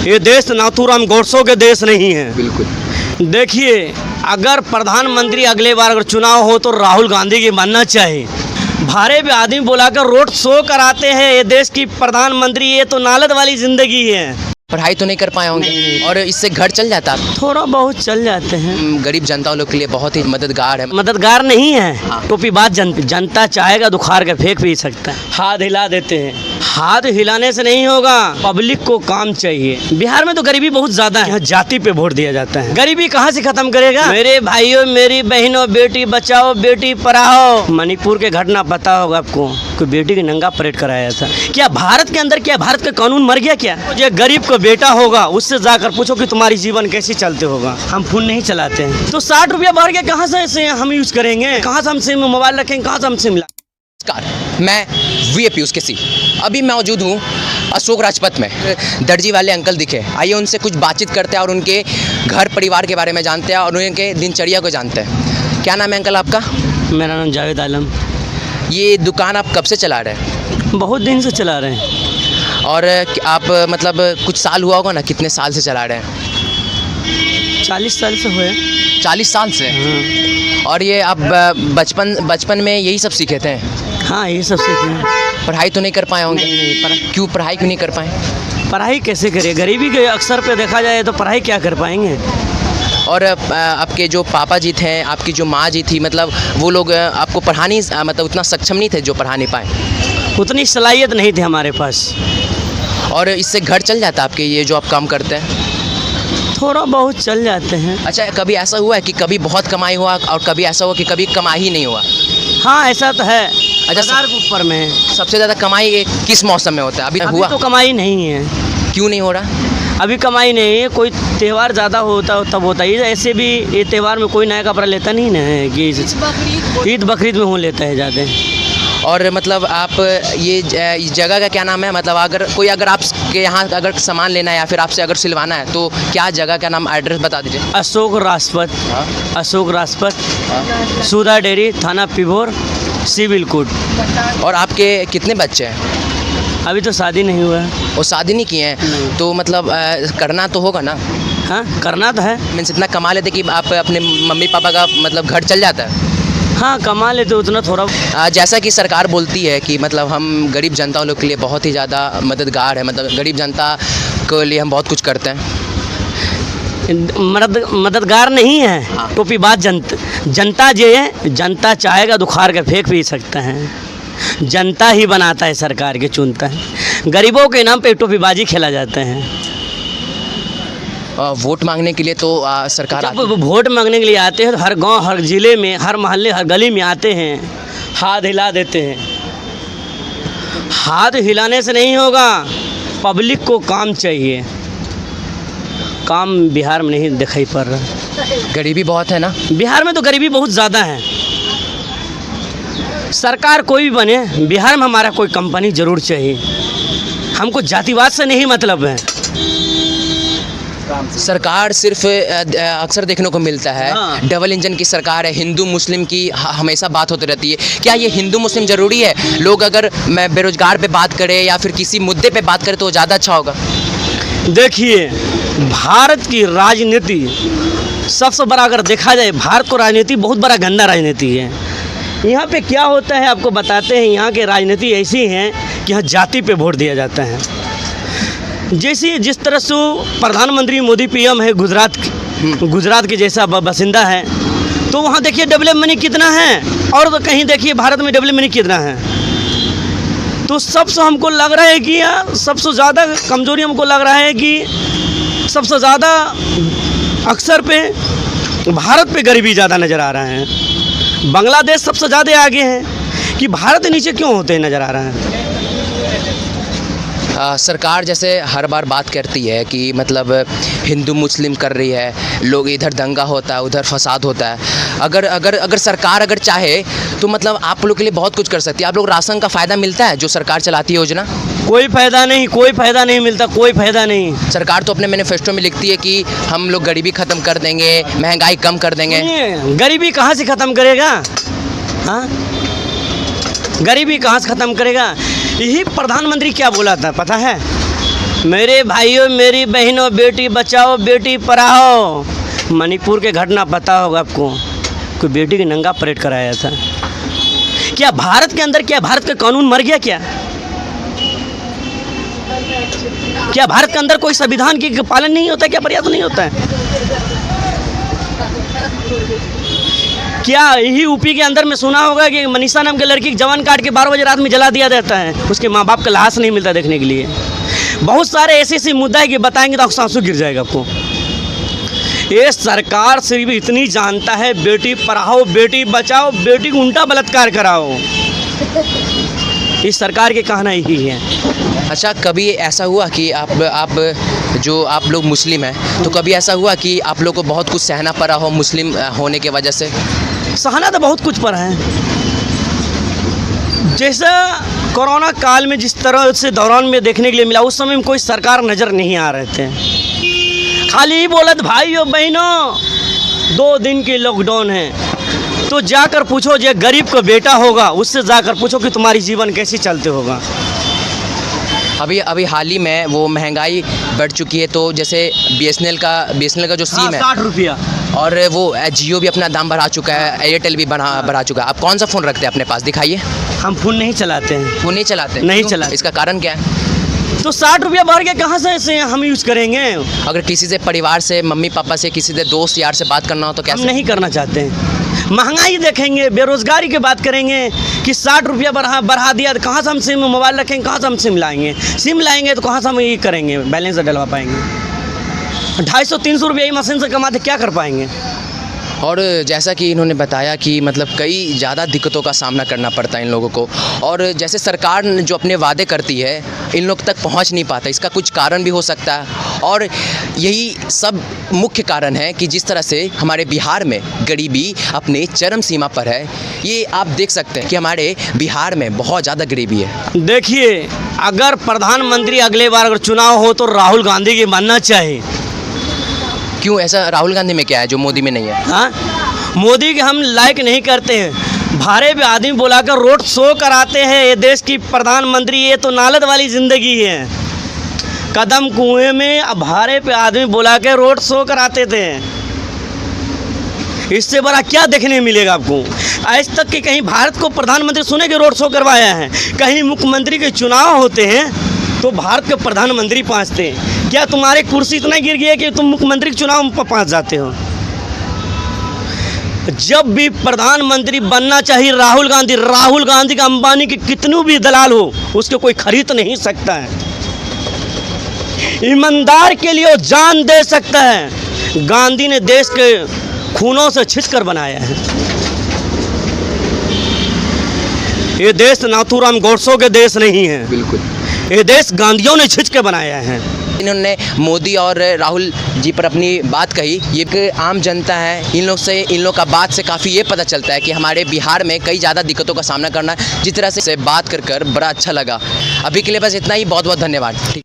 ये देश नाथूराम गोडसे के देश नहीं है। बिल्कुल। देखिए, अगर प्रधानमंत्री अगले बार अगर चुनाव हो तो राहुल गांधी की बनना चाहिए। भारे पे आदमी बुलाकर रोड शो कराते हैं ये देश की प्रधानमंत्री, ये तो नालत वाली जिंदगी है। पढ़ाई तो नहीं कर पाए होंगे और इससे घर चल जाता? थोड़ा बहुत चल जाते हैं। गरीब जनता लोग के लिए बहुत ही मददगार है। मददगार नहीं है, हाँ। टोपी बात जनता चाहेगा दुखार के फेंक भी सकता है। हाथ हिला देते हैं, हाथ हिलाने से नहीं होगा, पब्लिक को काम चाहिए। बिहार में तो गरीबी बहुत ज्यादा है, यहाँ जाति पे वोट दिया जाता है। गरीबी कहाँ से खत्म करेगा? मेरे भाइयों, मेरी बहनों, बेटी बचाओ बेटी पढ़ाओ। मणिपुर के घटना पता होगा आपको, कोई बेटी की नंगा परेड कराया था। क्या भारत के अंदर, क्या भारत का कानून मर गया क्या? जो गरीब को बेटा होगा उससे जाकर पूछो कि तुम्हारी जीवन कैसे चलते होगा। हम फोन नहीं चलाते हैं तो 60 रुपया भर के कहाँ से ऐसे हम यूज करेंगे? कहाँ से हम सिम मोबाइल रखेंगे? कहाँ से हम सिम? नमस्कार, मैं वी पीयूष केसी। अभी मैं मौजूद हूँ अशोक राजपथ में। दर्जी वाले अंकल दिखे, आइए उनसे कुछ बातचीत करते हैं और उनके घर परिवार के बारे में जानते हैं और उनके दिनचर्या को जानते हैं। क्या नाम है अंकल आपका? मेरा नाम जावेद आलम। ये दुकान आप कब से चला रहे हैं? बहुत दिन से चला रहे हैं। और आप मतलब कुछ साल हुआ होगा ना, कितने साल से चला रहे हैं? 40 साल से हुए। 40 साल से? और ये आप बचपन में यही सब सीखे थे? हाँ, ये सब सीखे हैं। पढ़ाई तो नहीं कर पाए होंगे? नहीं, क्यों पढ़ाई क्यों नहीं कर पाए? पढ़ाई कैसे करें? गरीबी के अक्सर पे देखा जाए तो पढ़ाई क्या कर पाएंगे। और आपके जो पापा जी थे, आपकी जो माँ जी थी, मतलब वो लोग आपको पढ़ाने मतलब उतना सक्षम नहीं थे जो पढ़ा नहीं पाए? उतनी सलाहियत नहीं थी हमारे पास। और इससे घर चल जाता आपके, ये जो आप काम करते हैं? थोड़ा बहुत चल जाते हैं। अच्छा, कभी ऐसा हुआ है कि कभी बहुत कमाई हुआ और कभी ऐसा हुआ कि कभी कमाई ही नहीं हुआ? हाँ, ऐसा तो है। अच्छा, हजार के ऊपर में है। सबसे ज़्यादा कमाई किस मौसम में होता है? अभी हुआ तो कमाई नहीं है। क्यों नहीं हो रहा? अभी कमाई नहीं है। कोई त्यौहार ज़्यादा होता हो तब होता है। ऐसे भी ये त्यौहार में कोई नया कपड़ा लेता नहीं ना है कि ईद बकरीद में हो लेता है ज़्यादा। और मतलब आप ये जगह का क्या नाम है? मतलब अगर आपके यहाँ अगर सामान लेना है या फिर आपसे अगर सिलवाना है तो क्या जगह का नाम, एड्रेस बता दीजिए। अशोक राजपथ। हाँ? अशोक राजपथ, सुधा डेयरी, थाना पिभोर, सिविल कोड। और आपके कितने बच्चे हैं? अभी तो शादी नहीं हुआ है। वो शादी नहीं किए हैं तो मतलब करना तो होगा ना? हाँ, करना तो है। मीन्स इतना कमा लेते कि आप अपने मम्मी पापा का मतलब घर चल जाता है? हाँ, कमा लेते उतना थोड़ा। जैसा कि सरकार बोलती है कि मतलब हम गरीब जनता लोग के लिए बहुत ही ज़्यादा मददगार है, मतलब गरीब जनता के लिए हम बहुत कुछ करते हैं। मददगार नहीं है। हाँ। टोपी बात जनता जो है, जनता चाहेगा दुखार के फेंक भी सकता है। जनता ही बनाता है, सरकार के चुनता है। गरीबों के नाम पे टोपीबाजी खेला जाता है। वोट मांगने के लिए तो सरकार जब वोट मांगने के लिए आते हैं तो हर गांव, हर ज़िले में, हर मोहल्ले, हर गली में आते हैं, हाथ हिला देते हैं। हाथ हिलाने से नहीं होगा, पब्लिक को काम चाहिए। काम बिहार में नहीं दिखाई पड़ रहा। गरीबी बहुत है ना बिहार में? तो गरीबी बहुत ज़्यादा है। सरकार कोई भी बने, बिहार में हमारा कोई कंपनी ज़रूर चाहिए। हमको जातिवाद से नहीं मतलब है। सरकार सिर्फ अक्सर देखने को मिलता है, हाँ। डबल इंजन की सरकार है, हिंदू मुस्लिम की हमेशा बात होती रहती है। क्या ये हिंदू मुस्लिम ज़रूरी है? लोग अगर बेरोजगार पे बात करें या फिर किसी मुद्दे पे बात करें तो ज़्यादा अच्छा होगा। देखिए, भारत की राजनीति सबसे बड़ा अगर देखा जाए, भारत को राजनीति बहुत बड़ा गंदा राजनीति है। यहाँ पे क्या होता है आपको बताते हैं। यहाँ के राजनीति ऐसी है कि यहाँ जाति पे वोट दिया जाता है। जैसे जिस तरह से प्रधानमंत्री मोदी पीएम है, गुजरात के जैसा बासिंदा है, तो वहाँ देखिए डेवलपमेंट कितना है और तो कहीं देखिए भारत में डेवलपमेंट कितना है। तो सबसे हमको लग रहा है कि सबसे ज़्यादा कमजोरी हमको लग रहा है कि सबसे ज़्यादा अक्सर पे भारत पे गरीबी ज़्यादा नज़र आ रहा है। बांग्लादेश सबसे ज़्यादा आगे है कि भारत नीचे क्यों होते नज़र आ रहा है। सरकार जैसे हर बार बात करती है कि मतलब हिंदू मुस्लिम कर रही है, लोग इधर दंगा होता है, उधर फसाद होता है। अगर सरकार अगर चाहे तो मतलब आप लोग के लिए बहुत कुछ कर सकती है। आप लोग राशन का फ़ायदा मिलता है जो सरकार चलाती है योजना? कोई फ़ायदा नहीं, कोई फ़ायदा नहीं मिलता, कोई फ़ायदा नहीं। सरकार तो अपने मैनिफेस्टो में लिखती है कि हम लोग गरीबी ख़त्म कर देंगे, महंगाई कम कर देंगे। गरीबी कहाँ से ख़त्म करेगा? हाँ, गरीबी कहाँ से ख़त्म करेगा? यही प्रधानमंत्री क्या बोला था पता है? मेरे भाइयों मेरी बहनों, बेटी बचाओ बेटी पढ़ाओ। मणिपुर के घटना पता होगा आपको, कोई बेटी की नंगा परेड कराया था। क्या भारत के अंदर, क्या भारत का कानून मर गया क्या? क्या भारत के अंदर कोई संविधान की पालन नहीं होता? क्या प्रयास नहीं होता है? क्या यही यूपी के अंदर में सुना होगा कि मनीषा नाम के लड़की की जवान काट के 12 बजे रात में जला दिया जाता है, उसके माँ बाप का लाश नहीं मिलता देखने के लिए। बहुत सारे ऐसे ऐसे मुद्दा है कि बताएंगे तो आंसू गिर जाएगा आपको। ये सरकार सिर्फ इतनी जानता है, बेटी पढ़ाओ बेटी बचाओ, बेटी को उल्टा बलात्कार कराओ। इस सरकार के कहना यही है। अच्छा, कभी ऐसा हुआ कि आप लोग मुस्लिम हैं, तो कभी ऐसा हुआ कि आप लोग को बहुत कुछ सहना पड़ा हो मुस्लिम होने के वजह से? सहना तो बहुत कुछ पड़ा है। जैसा कोरोना काल में जिस तरह से दौरान में देखने के लिए मिला, उस समय में कोई सरकार नज़र नहीं आ रहे थे। खाली बोलत भाइयों बहनों 2 दिन की लॉकडाउन है, तो जाकर पूछो जो गरीब का बेटा होगा उससे जाकर पूछो कि तुम्हारी जीवन कैसे चलते होगा। अभी हाल ही में वो महंगाई बढ़ चुकी है, तो जैसे BSNL का जो सिम है 60 रुपया, और वो जियो भी अपना दाम बढ़ा चुका है, एयरटेल भी बढ़ा चुका है। आप कौन सा फ़ोन रखते हैं अपने पास, दिखाइए। हम फ़ोन नहीं चलाते हैं। फ़ोन नहीं चलाते? नहीं क्यों? चलाते। इसका कारण क्या है? तो 60 रुपया बढ़ गया, कहाँ से ऐसे हम यूज़ करेंगे? अगर किसी से, परिवार से, मम्मी पापा से, किसी से दोस्त यार से बात करना हो तो हम कैसे? नहीं करना चाहते हैं। महंगाई देखेंगे, बेरोज़गारी की बात करेंगे कि 60 रुपया बढ़ा दिया, तो कहाँ से हम सिम मोबाइल रखेंगे, कहाँ से हम सिम लाएंगे? सिम लाएंगे तो कहाँ से हम ये करेंगे, बैलेंस डलवा पाएंगे? 250-300 रुपया ही मशीन से कमाते क्या कर पाएंगे? और जैसा कि इन्होंने बताया कि मतलब कई ज़्यादा दिक्कतों का सामना करना पड़ता है इन लोगों को, और जैसे सरकार जो अपने वादे करती है इन लोग तक पहुंच नहीं पाता। इसका कुछ कारण भी हो सकता है, और यही सब मुख्य कारण है कि जिस तरह से हमारे बिहार में गरीबी अपने चरम सीमा पर है। ये आप देख सकते हैं कि हमारे बिहार में बहुत ज़्यादा गरीबी है। देखिए, अगर प्रधानमंत्री अगले बार अगर चुनाव हो तो राहुल गांधी की बनना चाहिए। क्यों ऐसा? राहुल गांधी में क्या है जो मोदी में नहीं है? हाँ, मोदी के हम लाइक नहीं करते हैं। भारे पे आदमी बुलाकर रोड शो कराते हैं। ये देश की प्रधानमंत्री, ये तो नालत वाली ज़िंदगी है। कदम कुएं में अब भारे पे आदमी बुला के रोड शो कराते थे। इससे बड़ा क्या देखने मिलेगा आपको? आज तक कि कहीं भारत को प्रधानमंत्री सुने के रोड शो करवाया है? कहीं मुख्यमंत्री के चुनाव होते हैं तो भारत के प्रधानमंत्री पहुँचते हैं। क्या तुम्हारी कुर्सी इतना गिर गई है कि तुम मुख्यमंत्री के चुनाव में पहुँच जाते हो? जब भी प्रधानमंत्री बनना चाहिए राहुल गांधी का अंबानी के कितने भी दलाल हो, उसको कोई खरीद नहीं सकता है। ईमानदार के लिए वो जान दे सकता है। गांधी ने देश के खूनों से छिंचकर बनाया है। ये देश नाथूराम गोडसे के देश नहीं है। बिल्कुल, ये देश गांधियों ने छिंच के बनाया है। इन्होंने मोदी और राहुल जी पर अपनी बात कही। ये एक आम जनता है, इन लोग का बात से काफ़ी ये पता चलता है कि हमारे बिहार में कई ज़्यादा दिक्कतों का सामना करना है। जिस तरह से बात कर बड़ा अच्छा लगा। अभी के लिए बस इतना ही। बहुत बहुत धन्यवाद। ठीक।